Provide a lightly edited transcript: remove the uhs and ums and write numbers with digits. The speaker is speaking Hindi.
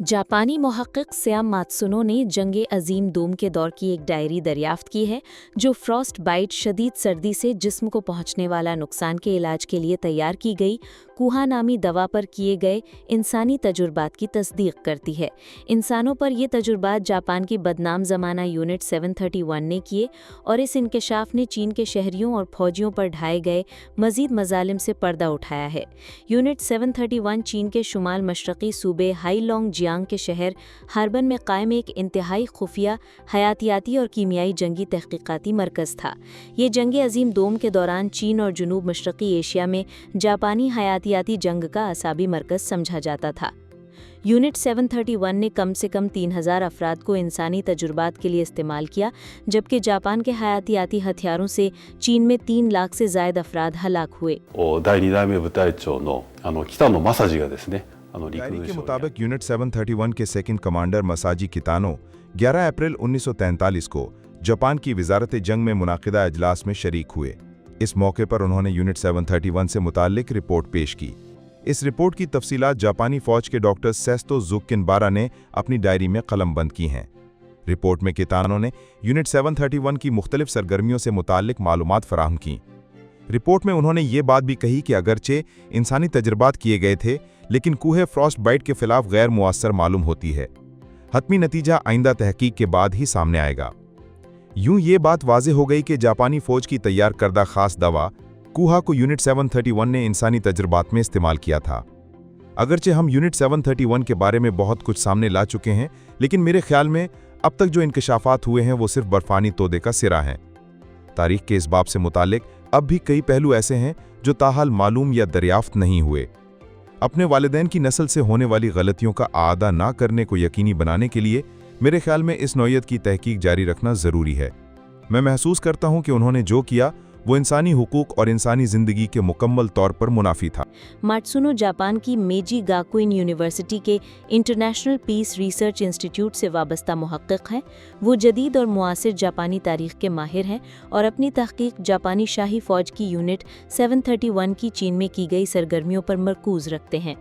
जापानी मुहक्किक सयाम मात्सुनो ने जंगे अजीम दोम के दौर की एक डायरी दरियाफ्त की है जो फ्रॉस्ट बाइट शदीद सर्दी से जिस्म को पहुंचने वाला नुकसान के इलाज के लिए तैयार की गई कुहा नामी दवा पर किए गए इंसानी तजुर्बात की तस्दीक करती है। इंसानों पर ये तजुर्बात जापान की बदनाम ज़माना यूनिट 731 ने किए और इस इंकशाफ ने चीन के शहरियों और फौजियों पर ढाए गए मज़ीद मज़ालिम से पर्दा उठाया है। यूनिट 731 चीन के शुमाल मशरक़ी सूबे हाईलोंग जियांग के शहर हार्बन में कायम एक इंतहाई खुफिया हयातियाती और कीमियाई जंगी तहकीकाती मरकज़ था। ये जंग अजीम दोम के दौरान चीन और जनूब मशरक़ी एशिया में जापानी हयातियाती जंग का असाबी मरकज़ समझा जाता था। यूनिट 731 ने कम से कम 3000 अफराद को इंसानी तजुर्बात के लिए इस्तेमाल किया, जबकि जापान के हयातियाती हथियारों से चीन में 3 लाख से ज़ायद अफराद हलाक हुए। 第2代目部隊長の北野正次がですね डायरी के मुताबिक यूनिट 731 के सेकंड कमांडर मसाजी कितानो 11 अप्रैल 1943 को जापान की वजारत जंग में मुनाकिदा अजलास में शरीक हुए। इस मौके पर उन्होंने यूनिट 731 से मुताल्लिक रिपोर्ट पेश की। इस रिपोर्ट की तफसीलात जापानी फौज के डॉक्टर सेस्तो जुकिनबारा ने अपनी डायरी में कलमबंद की हैं। रिपोर्ट में कितानो ने यूनिट 731 की मुख्तलिफ सरगर्मियों से मुताल्लिक मालूमात फराहम की। रिपोर्ट में उन्होंने ये बात भी कही कि अगरचे इंसानी तजर्बात किए गए थे, लेकिन कूहे फ्रॉस्ट बाइट के खिलाफ गैर मुअस्सर मालूम होती है। हतमी नतीजा आइंदा तहकीक के बाद ही सामने आएगा। यूं ये बात वाज़ेह हो गई कि जापानी फौज की तैयार करदा खास दवा कुहा को यूनिट 731 ने इंसानी तजर्बात में इस्तेमाल किया था। अगरचे हम यूनिट 731 के बारे में बहुत कुछ सामने ला चुके हैं, लेकिन मेरे ख्याल में अब तक जो इंकशाफात हुए हैं वो सिर्फ बर्फानी तोदे का सिरा है। तारीख के इस बाब से मुतालिक अब भी कई पहलू ऐसे हैं जो ताहाल मालूम या दरियाफ्त नहीं हुए। अपने वालिदैन की नस्ल से होने वाली गलतियों का आदा ना करने को यकीनी बनाने के लिए मेरे ख्याल में इस नौयत की तहकीक जारी रखना ज़रूरी है। मैं महसूस करता हूँ कि उन्होंने जो किया वो इंसानी हुकूक और इंसानी ज़िंदगी के मुकम्मल तौर पर मुनाफी था। मात्सुनो जापान की मेजी गाकुइन यूनिवर्सिटी के इंटरनेशनल पीस रिसर्च इंस्टीट्यूट से वाबस्ता मुहक्किक हैं। वो जदीद और मुआसिर जापानी तारीख़ के माहिर हैं और अपनी तहकीक जापानी शाही फ़ौज की यूनिट 731 की चीन में की गई सरगर्मियों पर मरकूज़ रखते हैं।